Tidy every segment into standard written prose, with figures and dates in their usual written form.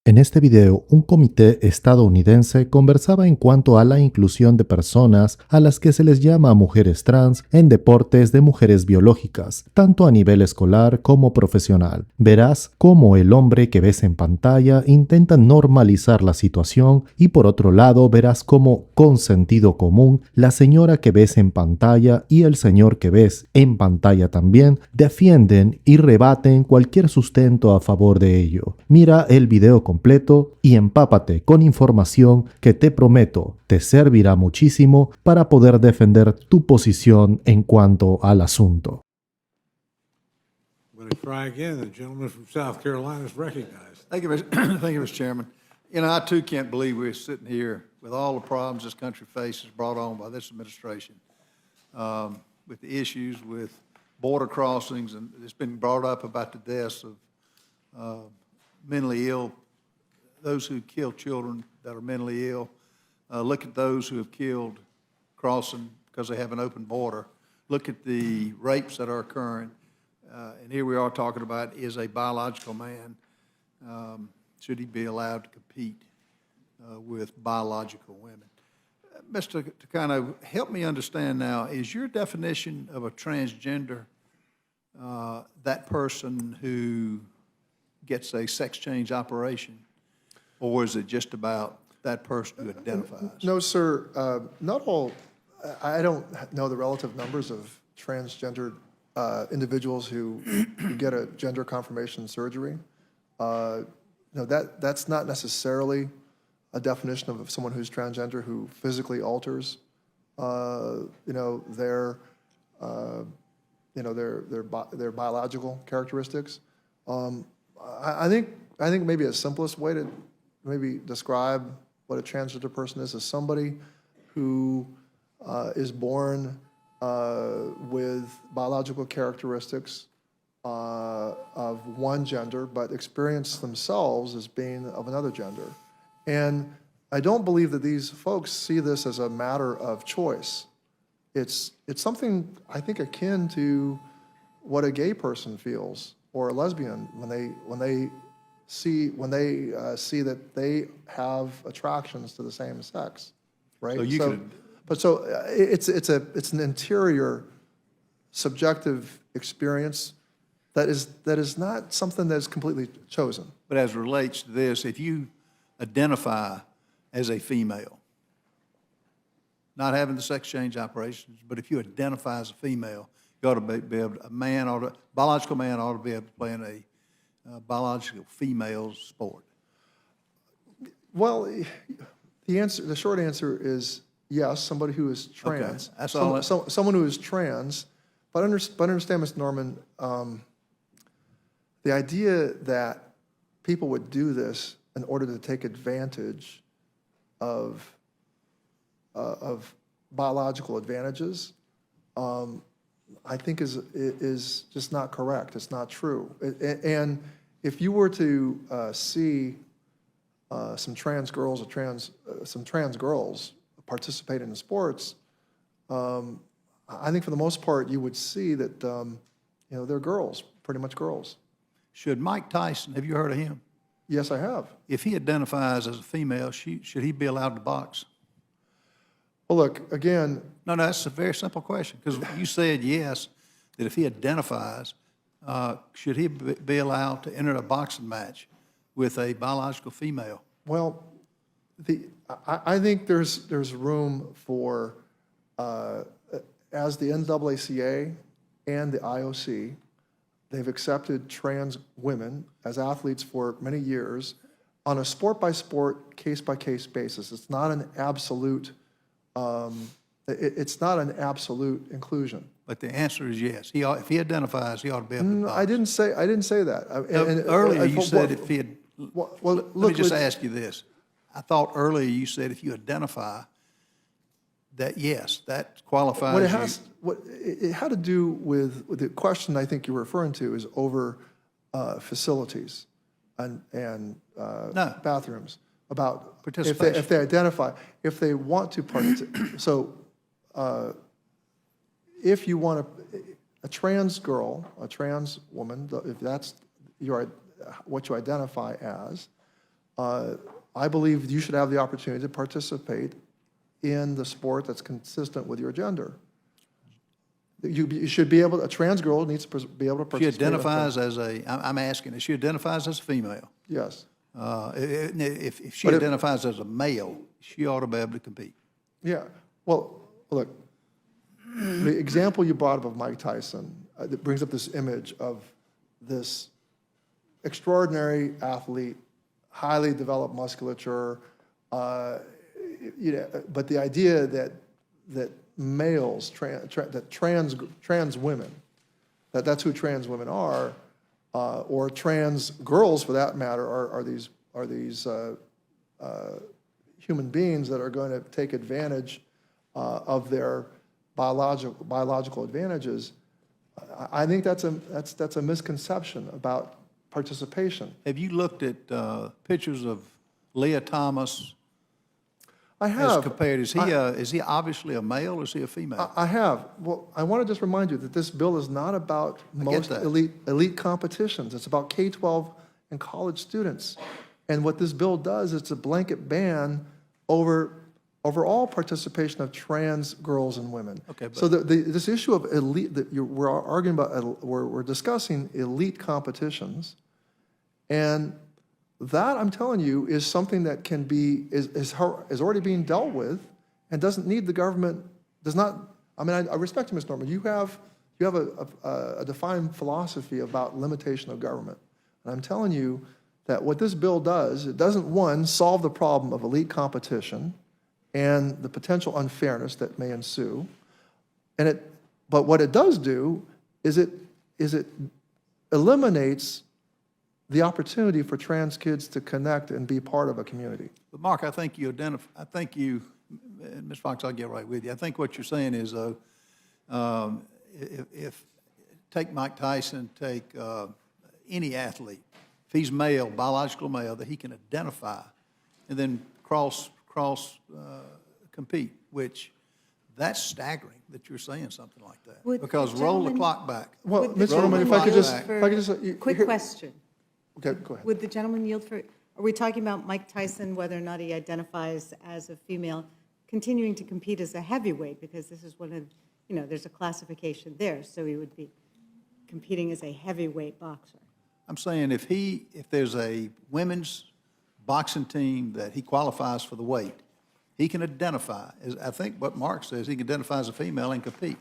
En este video, un comité estadounidense conversaba en cuanto a la inclusión de personas a las que se les llama mujeres trans en deportes de mujeres biológicas, tanto a nivel escolar como profesional. Verás cómo el hombre que ves en pantalla intenta normalizar la situación y por otro lado verás cómo, con sentido común, la señora que ves en pantalla y el señor que ves en pantalla también defienden y rebaten cualquier sustento a favor de ello. Mira el video completo y empápate con información que te prometo te servirá muchísimo para poder defender tu posición en cuanto al asunto. Let me try again. The gentleman from South Carolina is recognized. Thank you, Mr. Chairman. You know, I too can't believe we're sitting here with all the problems this country faces brought on by this administration, with the issues with border crossings, and it's been brought up about the deaths of mentally ill, those who kill children that are mentally ill. Look at those who have killed crossing because they have an open border. Look at the rapes that are occurring. And here we are talking about, is a biological man, should he be allowed to compete with biological women? Mr. Takano, help me understand now, is your definition of a transgender that person who gets a sex change operation, or is it just about that person who identifies? No, sir. Not all. I don't know the relative numbers of transgender individuals who get a gender confirmation surgery. No, that's not necessarily a definition of someone who's transgender who physically alters, their biological characteristics. I think maybe a simplest way to maybe describe what a transgender person is somebody who is born with biological characteristics of one gender, but experience themselves as being of another gender. And I don't believe that these folks see this as a matter of choice. It's something, I think, akin to what a gay person feels, or a lesbian, when they see that they have attractions to the same sex, right? So it's an interior, subjective experience that is not something that's completely chosen. But as it relates to this, if you identify as a female, not having the sex change operations, but if you identify as a female, you ought to be able to, biological man ought to be able to play in a biological female's sport. Well, the short answer is yes, somebody who is trans. Okay. That's all. Someone who is trans, but understand, Mr. Norman, the idea that people would do this in order to take advantage of biological advantages, I think is just not correct. It's not true. And if you were to see some trans girls participate in sports, I think for the most part you would see that they're girls, pretty much girls. Should Mike Tyson, have you heard of him? Yes, I have. If he identifies as a female, should he be allowed to box? Well, look, again... No, that's a very simple question, because you said yes, that if he identifies, should he be allowed to enter a boxing match with a biological female? Well, I think there's room for, as the NAACA and the IOC, they've accepted trans women as athletes for many years on a sport-by-sport, case-by-case basis. It's not an absolute... it's not an absolute inclusion. But the answer is yes. If he identifies, he ought to be able to box. I didn't say that. Earlier you said if he had... Let me just ask you this. I thought earlier you said if you identify, that yes, that qualifies it had to do with the question I think you're referring to is over facilities and bathrooms. About if they identify, if they want to participate. So if you want a trans girl, a trans woman, if that's what you identify as, I believe you should have the opportunity to participate in the sport that's consistent with your gender. You should be able, a trans girl needs to be able to She participate. identifies as I'm asking, if she identifies as a female, Yes. if she But if- identifies as a male, she ought to be able to compete. Yeah, well, look, the example you brought up of Mike Tyson, that brings up this image of this extraordinary athlete, highly developed musculature, you know, but the idea that males, trans women, that's who trans women are, or trans girls for that matter, are these human beings that are going to take advantage of their biological advantages. I think that's a misconception about participation. Have you looked at pictures of Leah Thomas I as have. compared? Is he obviously a male or is he a female? I have. Well, I want to just remind you that this bill is not about most that. elite competitions. It's about K-12 and college students. And what this bill does, it's a blanket ban over all participation of trans girls and women. Okay, but- So this issue of elite, we're arguing about, we're discussing elite competitions, and that, I'm telling you, is something that can be, is already being dealt with and doesn't need the government, does not, I mean, I respect you, Ms. Norman. You have a defined philosophy about limitation of government. And I'm telling you that what this bill does, it doesn't, one, solve the problem of elite competition and the potential unfairness that may ensue. But what it does do is it eliminates the opportunity for trans kids to connect and be part of a community. But Mark, I think and Ms. Fox, I'll get right with you. I think what you're saying is, if take Mike Tyson, take any athlete, if he's male, biological male, that he can identify and then cross compete, which that's staggering that you're saying something like that. Because roll the clock back. Well, Would Ms. the Norman, if I could gentleman just, yield Quick question. Okay, go ahead. Would the gentleman yield for, are we talking about Mike Tyson, whether or not he identifies as a female, continuing to compete as a heavyweight? Because this is one of, there's a classification there, so he would be competing as a heavyweight boxer. I'm saying if there's a women's boxing team that he qualifies for the weight, he can identify, as I think what Mark says, he can identify as a female and compete.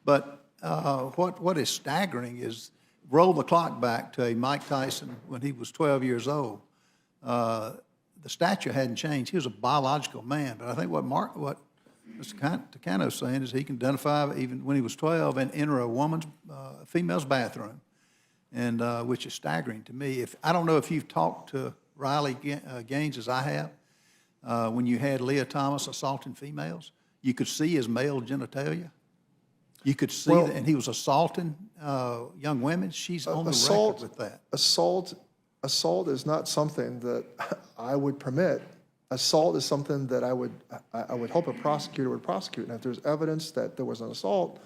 But what is staggering is roll the clock back to a Mike Tyson when he was 12 years old. The stature hadn't changed. He was a biological man. But I think what Mr. Takano is saying is he can identify even when he was 12 and enter a female's bathroom, and which is staggering to me. I don't know if you've talked to Riley Gaines as I have. When you had Leah Thomas assaulting females, you could see his male genitalia. You could see that, and he was assaulting young women. She's on the record with that. Assault is not something that I would permit. Assault is something that I would hope a prosecutor would prosecute. And if there's evidence that there was an assault,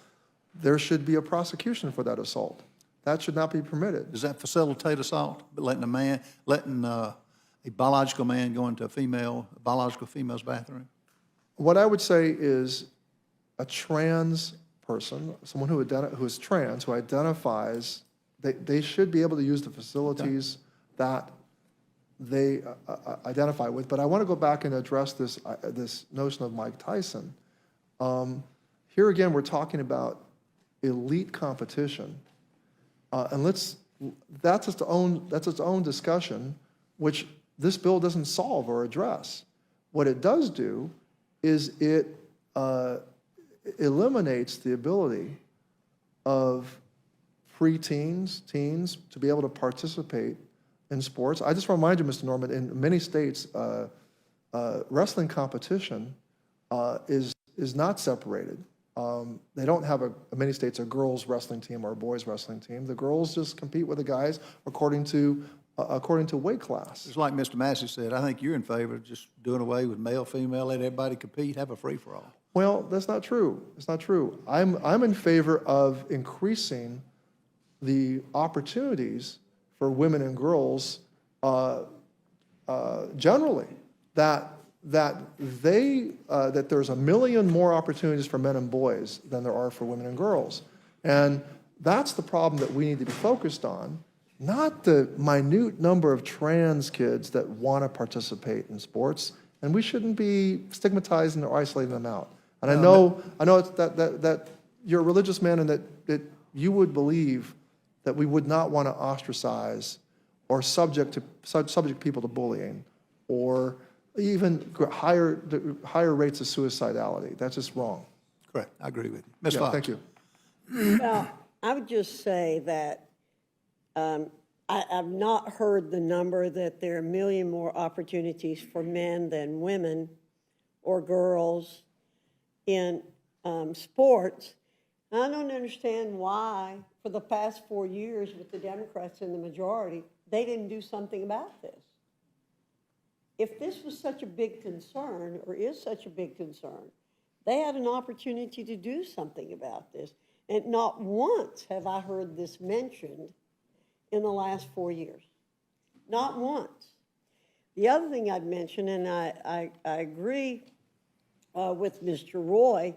there should be a prosecution for that assault. That should not be permitted. Does that facilitate assault? Letting a biological man go into a biological female's bathroom? What I would say is a trans person, someone who is trans, who identifies, they should be able to use the facilities that they identify with. But I want to go back and address this notion of Mike Tyson. Here again, we're talking about elite competition, and that's its own discussion, which this bill doesn't solve or address. What it does do is it eliminates the ability of teens to be able to participate in sports. I just remind you, Mr. Norman, in many states, wrestling competition is not separated. They don't have, in many states, a girls' wrestling team or a boys' wrestling team. The girls just compete with the guys according to weight class. It's like Mr. Massey said, I think you're in favor of just doing away with male, female, let everybody compete, have a free-for-all. Well, that's not true. It's not true. I'm in favor of increasing the opportunities for women and girls generally, that there's a million more opportunities for men and boys than there are for women and girls. And that's the problem that we need to be focused on, not the minute number of trans kids that want to participate in sports. And we shouldn't be stigmatizing or isolating them out. And I know it's that you're a religious man and that you would believe that we would not want to ostracize or subject people to bullying or even higher rates of suicidality. That's just wrong. Correct. I agree with you. Ms. Yeah, Fox. thank you. Well, I would just say that I've not heard the number that there are a million more opportunities for men than women or girls in sports. I don't understand why, for the past 4 years with the Democrats in the majority, they didn't do something about this. If this was such a big concern, or is such a big concern, they had an opportunity to do something about this. And not once have I heard this mentioned in the last 4 years. Not once. The other thing I'd mention, and I agree with Mr. Roy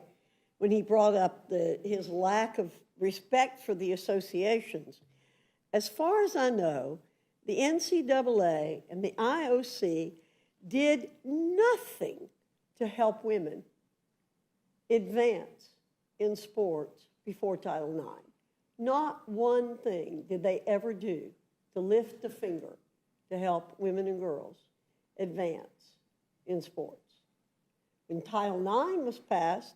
when he brought up his lack of respect for the associations. As far as I know, the NCAA and the IOC did nothing to help women advance in sports before Title IX. Not one thing did they ever do to lift a finger to help women and girls advance in sports. When Title IX was passed,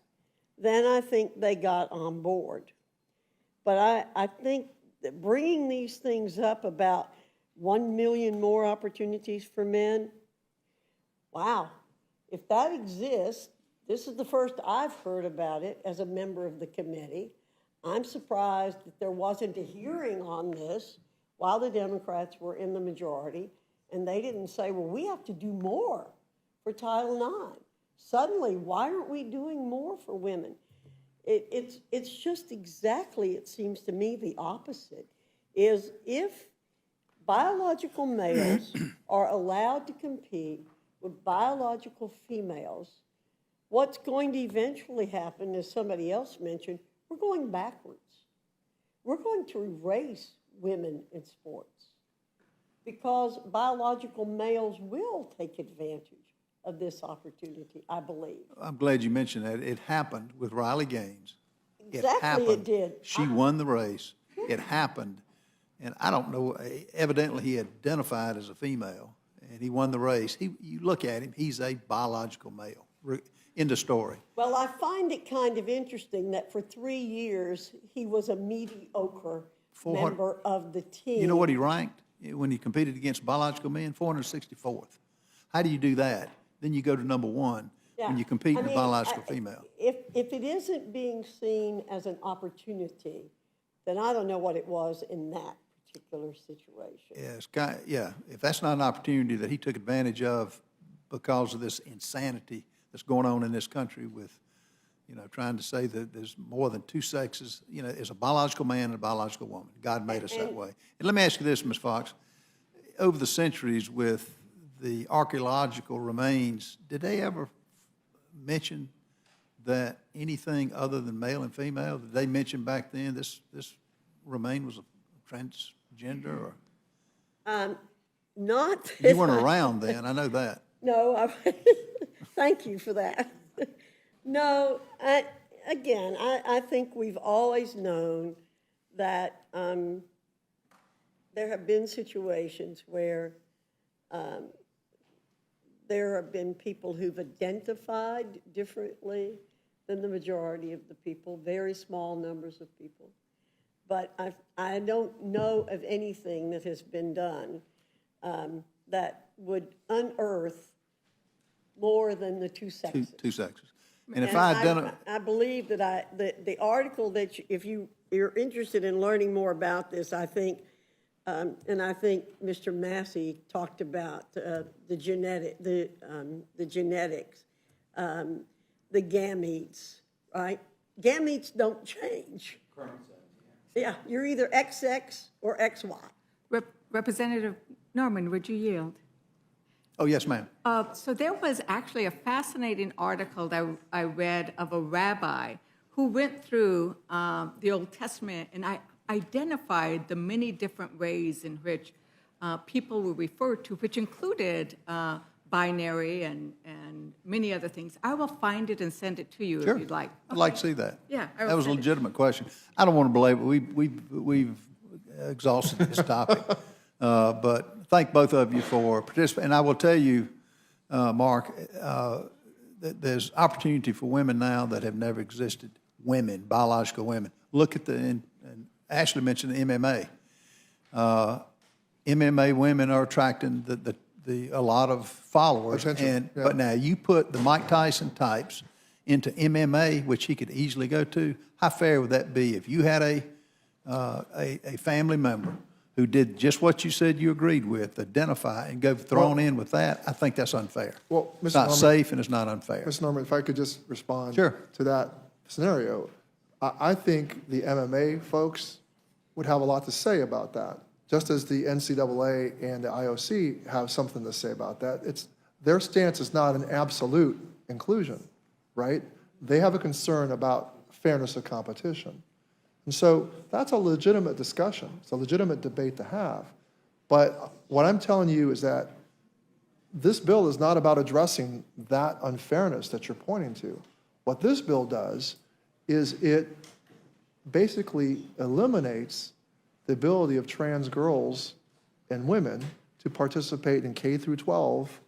then I think they got on board. But I think that bringing these things up about 1 million more opportunities for men, wow, if that exists, this is the first I've heard about it as a member of the committee. I'm surprised that there wasn't a hearing on this while the Democrats were in the majority, and they didn't say, well, we have to do more for Title IX. Suddenly, why aren't we doing more for women? It's just exactly, it seems to me, the opposite, is if biological males are allowed to compete with biological females, what's going to eventually happen, as somebody else mentioned, we're going backwards. We're going to erase women in sports because biological males will take advantage of this opportunity, I believe. I'm glad you mentioned that. It happened with Riley Gaines. Exactly, it did. She won the race. It happened. And I don't know, evidently he identified as a female, and he won the race. You look at him, he's a biological male. End of story. Well, I find it kind of interesting that for 3 years, he was a mediocre member of the team. You know what he ranked when he competed against biological men? 464th. How do you do that? Then you go to number one when you compete with biological female. If it isn't being seen as an opportunity, then I don't know what it was in that particular situation. Yeah, if that's not an opportunity that he took advantage of because of this insanity that's going on in this country with, trying to say that there's more than two sexes, there's a biological man and a biological woman. God made us that way. And let me ask you this, Ms. Fox. Over the centuries with the archaeological remains, did they ever mention that anything other than male and female, did they mention back then this remain was a transgender? Or? Not. You weren't around then, I know that. No, thank you for that. No, I think we've always known that there have been situations where there have been people who've identified differently than the majority of the people, very small numbers of people. But I don't know of anything that has been done that would unearth more than the two sexes. Two sexes. And if I believe that the article that if you're interested in learning more about this, I think, and I think Mr. Massey talked about the genetics, the gametes, right? Gametes don't change. Yeah, you're either XX or XY. Representative Norman, would you yield? Oh, yes, ma'am. So there was actually a fascinating article that I read of a rabbi who went through the Old Testament and I identified the many different ways in which people were referred to, which included binary and many other things. I will find it and send it to you Sure. if you'd like. I'd like to see that. Yeah, I will That was a send it. legitimate question. I don't want to belabor, we've exhausted this topic. But thank both of you for participating. And I will tell you, Mark, that there's opportunity for women now that have never existed, women, biological women. Look at and Ashley mentioned the MMA. MMA women are attracting a lot of followers. Attention, yeah. But now you put the Mike Tyson types into MMA, which he could easily go to. How fair would that be if you had a family member who did just what you said you agreed with, identify and go thrown in with that? I think that's unfair. Well, It's Mr. not Norman- safe and it's not unfair. Mr. Norman, if I could just respond Sure. to that scenario. I think the MMA folks would have a lot to say about that, just as the NCAA and the IOC have something to say about that. Their stance is not an absolute inclusion, right? They have a concern about fairness of competition. And so that's a legitimate discussion. It's a legitimate debate to have. But what I'm telling you is that this bill is not about addressing that unfairness that you're pointing to. What this bill does is it basically eliminates the ability of trans girls and women to participate in K through 12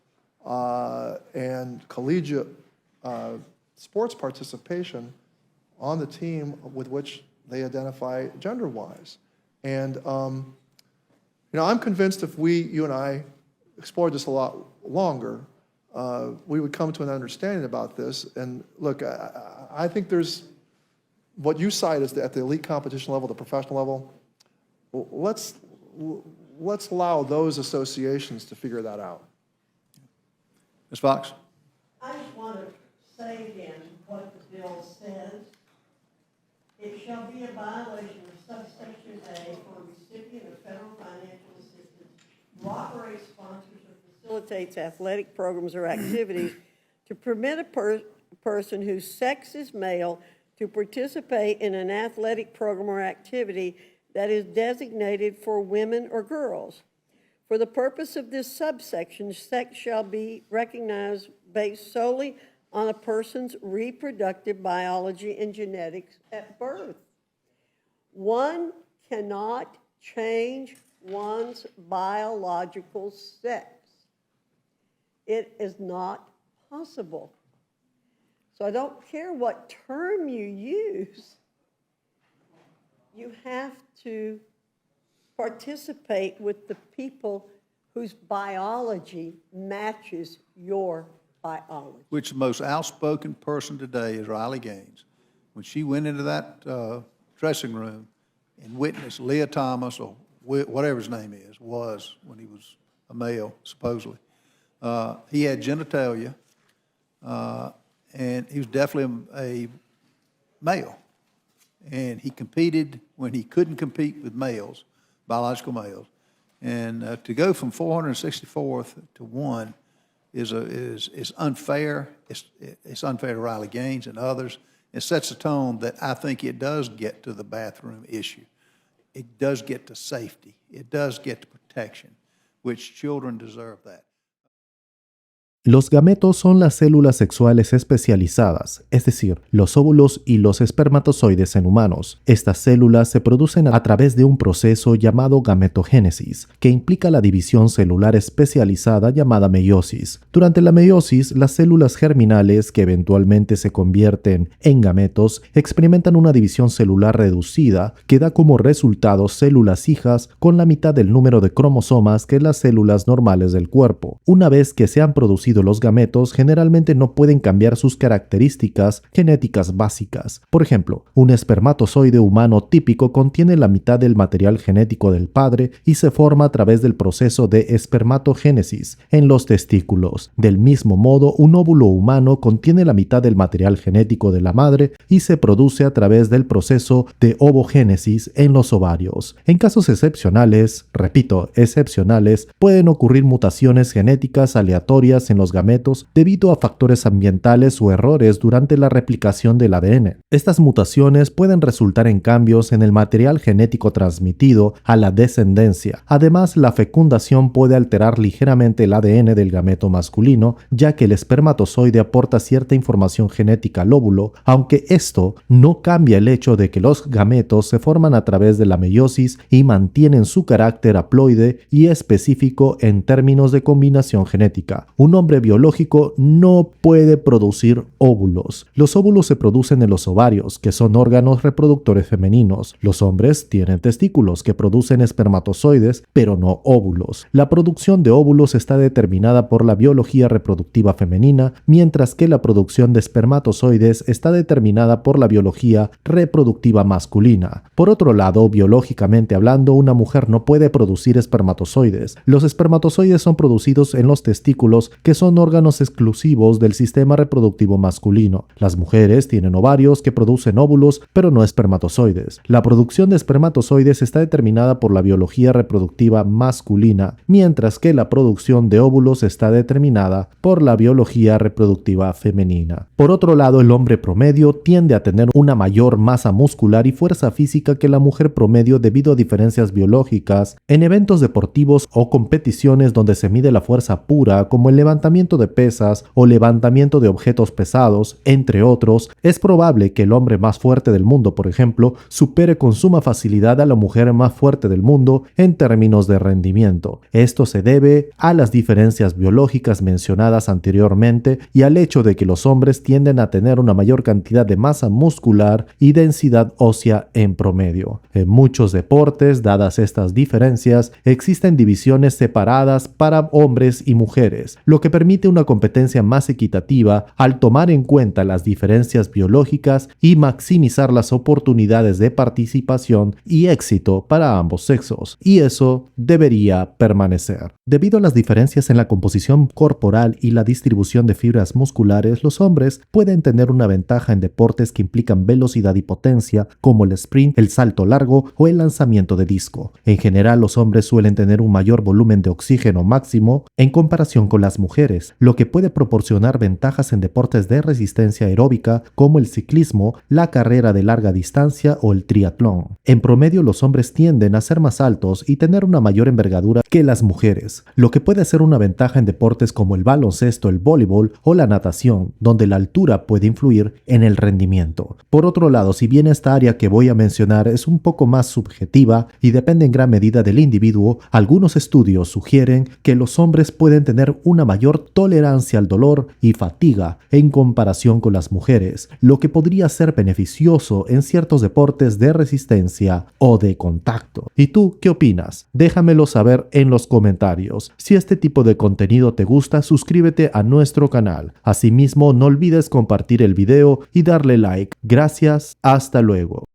and collegiate sports participation on the team with which they identify gender-wise. And, I'm convinced if you and I explored this a lot longer, we would come to an understanding about this. And look, I think there's, what you cite is at the elite competition level, the professional level, let's allow those associations to figure that out. Ms. Fox? I just want to say again what the bill says. It shall be a violation of subsection A for a recipient of federal financial assistance who operates, sponsors, or facilitates athletic programs or activities to permit a person whose sex is male to participate in an athletic program or activity that is designated for women or girls. For the purpose of this subsection, sex shall be recognized based solely on a person's reproductive biology and genetics at birth. One cannot change one's biological sex. It is not possible. So I don't care what term you use, you have to participate with the people whose biology matches your biology. Which the most outspoken person today is Riley Gaines. When she went into that dressing room and witnessed Leah Thomas, or whatever his name was when he was a male, supposedly, he had genitalia, and he was definitely a male. And he competed when he couldn't compete with males, biological males. And to go from 464th to 1 is unfair. It's unfair to Riley Gaines and others. It sets a tone that I think it does get to the bathroom issue. It does get to safety. It does get to protection, which children deserve that. Los gametos son las células sexuales especializadas, es decir, los óvulos y los espermatozoides en humanos. Estas células se producen a través de un proceso llamado gametogénesis, que implica la división celular especializada llamada meiosis. Durante la meiosis, las células germinales, que eventualmente se convierten en gametos, experimentan una división celular reducida que da como resultado células hijas con la mitad del número de cromosomas que las células normales del cuerpo. Una vez que se han producido debido los gametos generalmente no pueden cambiar sus características genéticas básicas. Por ejemplo, un espermatozoide humano típico contiene la mitad del material genético del padre y se forma a través del proceso de espermatogénesis en los testículos. Del mismo modo, un óvulo humano contiene la mitad del material genético de la madre y se produce a través del proceso de ovogénesis en los ovarios. En casos excepcionales, repito, excepcionales, pueden ocurrir mutaciones genéticas aleatorias en los gametos debido a factores ambientales o errores durante la replicación del ADN. Estas mutaciones pueden resultar en cambios en el material genético transmitido a la descendencia. Además, la fecundación puede alterar ligeramente el ADN del gameto masculino, ya que el espermatozoide aporta cierta información genética al óvulo, aunque esto no cambia el hecho de que los gametos se forman a través de la meiosis y mantienen su carácter haploide y específico en términos de combinación genética. Un hombre biológico no puede producir óvulos. Los óvulos se producen en los ovarios, que son órganos reproductores femeninos. Los hombres tienen testículos que producen espermatozoides, pero no óvulos. La producción de óvulos está determinada por la biología reproductiva femenina, mientras que la producción de espermatozoides está determinada por la biología reproductiva masculina. Por otro lado, biológicamente hablando, una mujer no puede producir espermatozoides. Los espermatozoides son producidos en los testículos, que son órganos exclusivos del sistema reproductivo masculino. Las mujeres tienen ovarios que producen óvulos, pero no espermatozoides. La producción de espermatozoides está determinada por la biología reproductiva masculina, mientras que la producción de óvulos está determinada por la biología reproductiva femenina. Por otro lado, el hombre promedio tiende a tener una mayor masa muscular y fuerza física que la mujer promedio debido a diferencias biológicas. En eventos deportivos o competiciones donde se mide la fuerza pura, como el levantamiento de pesas o levantamiento de objetos pesados, entre otros, es probable que el hombre más fuerte del mundo, por ejemplo, supere con suma facilidad a la mujer más fuerte del mundo en términos de rendimiento. Esto se debe a las diferencias biológicas mencionadas anteriormente y al hecho de que los hombres tienden a tener una mayor cantidad de masa muscular y densidad ósea en promedio. En muchos deportes, dadas estas diferencias, existen divisiones separadas para hombres y mujeres, lo que permite una competencia más equitativa al tomar en cuenta las diferencias biológicas y maximizar las oportunidades de participación y éxito para ambos sexos, y eso debería permanecer. Debido a las diferencias en la composición corporal y la distribución de fibras musculares, los hombres pueden tener una ventaja en deportes que implican velocidad y potencia, como el sprint, el salto largo o el lanzamiento de disco. En general, los hombres suelen tener un mayor volumen de oxígeno máximo en comparación con las mujeres, lo que puede proporcionar ventajas en deportes de resistencia aeróbica como el ciclismo, la carrera de larga distancia o el triatlón. En promedio, los hombres tienden a ser más altos y tener una mayor envergadura que las mujeres, lo que puede ser una ventaja en deportes como el baloncesto, el voleibol o la natación, donde la altura puede influir en el rendimiento. Por otro lado, si bien esta área que voy a mencionar es un poco más subjetiva y depende en gran medida del individuo, algunos estudios sugieren que los hombres pueden tener una mayor tolerancia al dolor y fatiga en comparación con las mujeres, lo que podría ser beneficioso en ciertos deportes de resistencia o de contacto. ¿Y tú qué opinas? Déjamelo saber en los comentarios. Si este tipo de contenido te gusta, suscríbete a nuestro canal. Asimismo, no olvides compartir el video y darle like. Gracias, hasta luego.